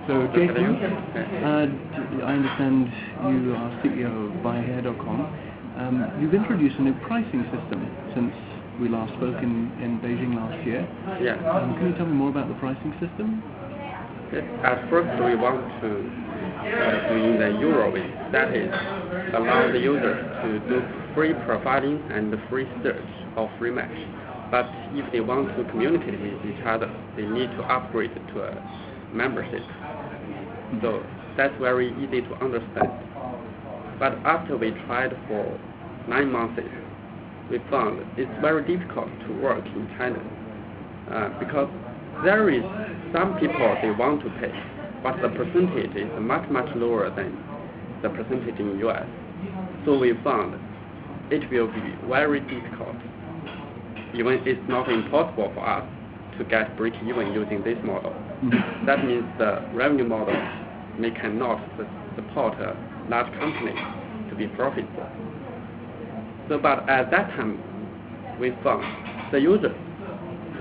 So, Jason, I understand you are CEO of Baihe.com. You've introduced a new pricing system since we last spoke in Beijing last year. Yeah. Can you tell me more about the pricing system? At first, we want to do in the Euro way, that is, allow the users to do free profiling and free search or free match. But if they want to communicate with each other, they need to upgrade to a membership. So that's very easy to understand. But after we tried for 9 months, we found it's very difficult to work in China because there is some people they want to pay, but the percentage is much lower than the percentage in US. So we found it will be very difficult, even it's not impossible for us to get break even using this model. That means the revenue model may cannot support a large company to be profitable. So, but at that time, we found the users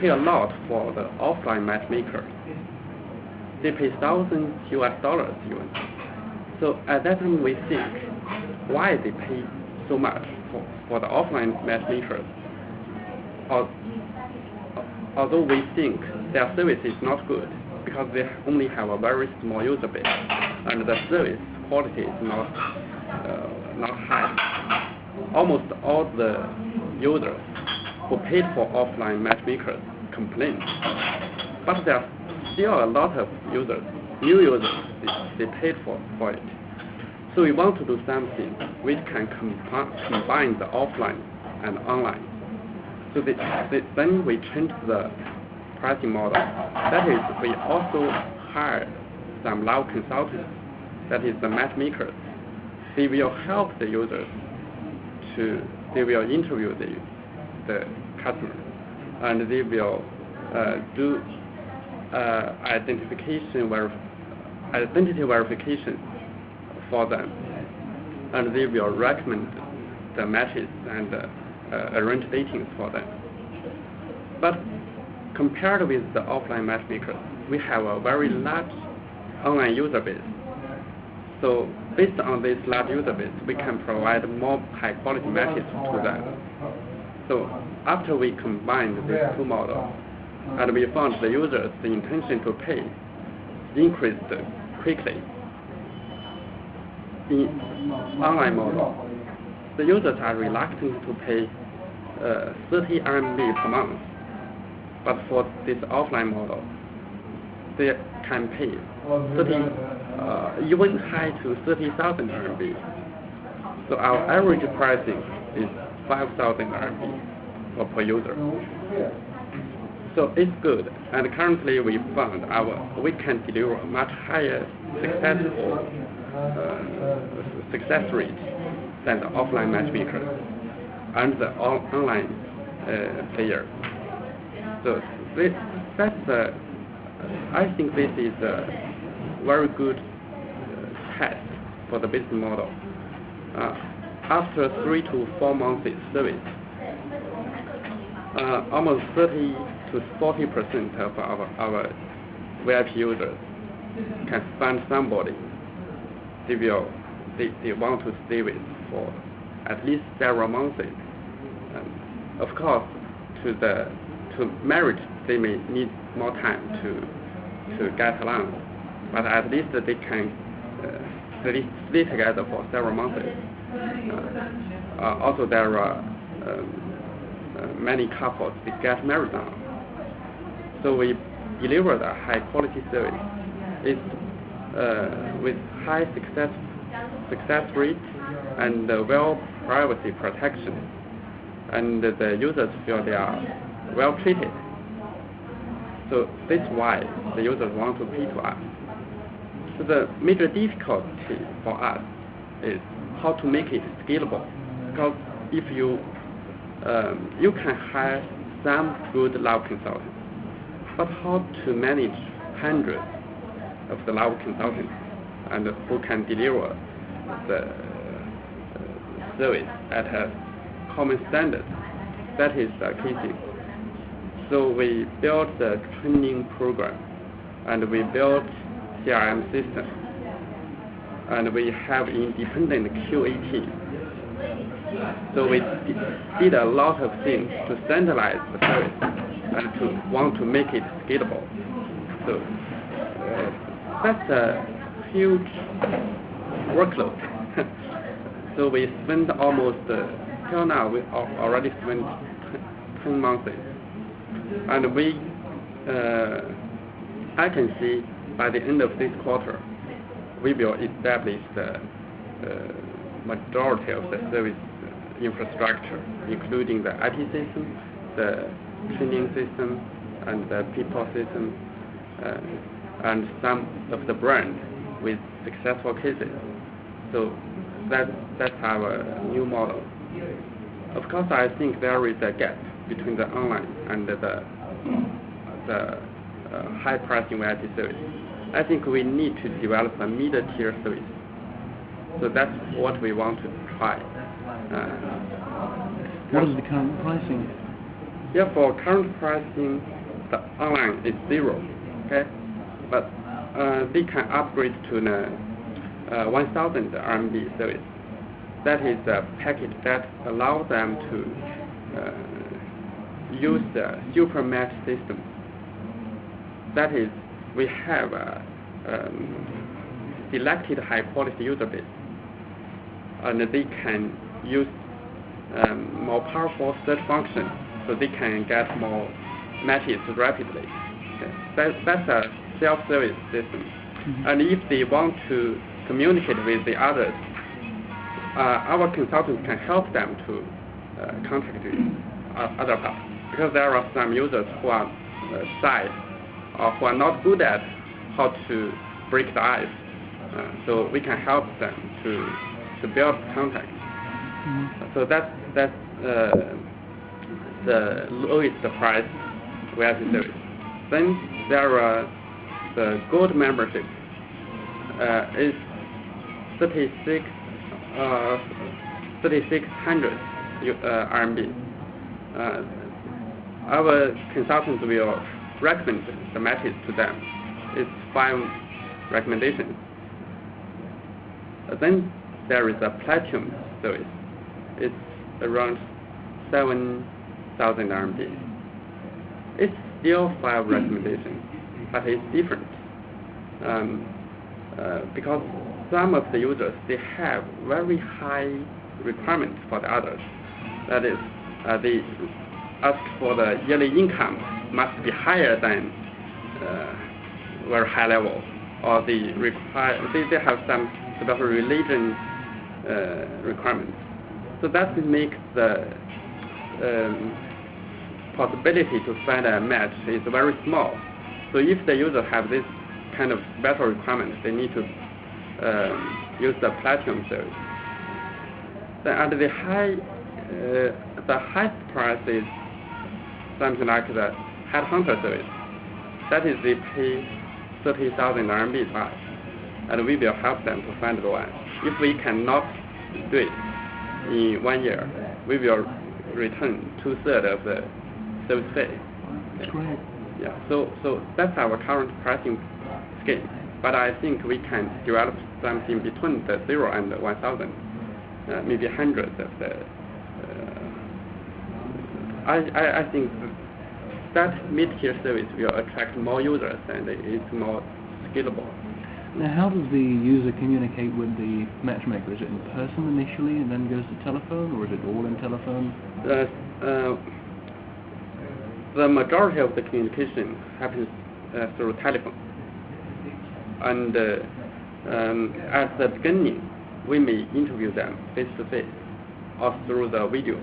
pay a lot for the offline matchmaker. They pay $1,000 US even. So at that time, we think why they pay so much for the offline matchmakers. Although we think their service is not good because they only have a very small user base and the service quality is not high. Almost all the users who paid for offline matchmakers complain, but there are still a lot of users, new users, they paid for it. So we want to do something which can combine the offline and online. So then we changed the pricing model. That is, we also hired some live consultants, that is the matchmakers. They will help the users they will interview the customer, and they will do identity verification for them, and they will recommend the matches and arrange datings for them. But compared with the offline matchmakers, we have a very large online user base. So based on this large user base, we can provide more high quality matches to them. So after we combined these two models, and we found the users, the intention to pay increased quickly. In online model, the users are reluctant to pay 30 RMB per month, but for this offline model, they can pay 30, even high to 30,000 RMB. So our average pricing is 5,000 RMB per user. So it's good, and currently we found we can deliver much higher success rate than the offline matchmakers and the online player. So I think this is a very good test for the business model. After 3 to 4 months of service, almost 30 to 40% of our VIP users can find somebody they want to stay with for at least several months. And of course, to marriage, they may need more time to get along, but at least they can stay together for several months. Also, there are many couples they get married now. So we deliver a high quality service. It's with high success rate and well privacy protection, and the users feel they are well treated. So that's why the users want to pay to us. So the major difficulty for us is how to make it scalable. Because if you can hire some good live consultants, but how to manage hundreds of the live consultants and who can deliver the service at a common standard? That is the key thing. So we built the training program, and we built CRM system, and we have independent QA team. So we did a lot of things to centralize the service and to want to make it scalable. So that's a huge workload. So we spent almost, till now, we already spent 10 months. And I can see by the end of this quarter, we will establish the majority of the service infrastructure, including the IT system, the training system, and the people system, and some of the brands with successful cases. So that's our new model. Of course, I think there is a gap between the online and the high pricing VIP service. I think we need to develop a mid-tier service. So that's what we want to try. What is the current pricing? Yeah, for current pricing, the online is 0, okay? But they can upgrade to the 1,000 RMB service. That is a package that allows them to use the super match system. That is, we have a selected high quality user base, and they can use more powerful search function, so they can get more matches rapidly. Okay. That's a self-service system. Mm-hmm. And if they want to communicate with the others, our consultants can help them to contact other parts, because there are some users who are shy or who are not good at how to break the ice. So we can help them to build contact. Mm-hmm. So that's the lowest price VIP service. Then there are the gold membership is 3,600 RMB. Our consultants will recommend the matches to them. It's 5 recommendations. Then there is a platinum service. It's around 7,000 RMB. It's still 5 recommendations, but it's different. Because some of the users, they have very high requirements for the others. That is, they ask for the yearly income must be higher than very high level, or they have some sort of religion requirements. So that makes the possibility to find a match is very small. So if the user have this kind of special requirements, they need to use the platinum service. Then at the highest price is something like the headhunter service. That is, they pay 30,000 RMB back, and we will help them to find the one. If we cannot do it in 1 year, we will return 2/3 of the service fee. That's great. Yeah. So that's our current pricing scheme. But I think we can develop something between the 0 and 1,000, maybe hundreds of the. I think that mid-tier service will attract more users and it's more scalable. Now, how does the user communicate with the matchmaker? Is it in person initially and then goes to telephone, or is it all in telephone? The majority of the communication happens through telephone. And at the beginning, we may interview them face-to-face or through the video.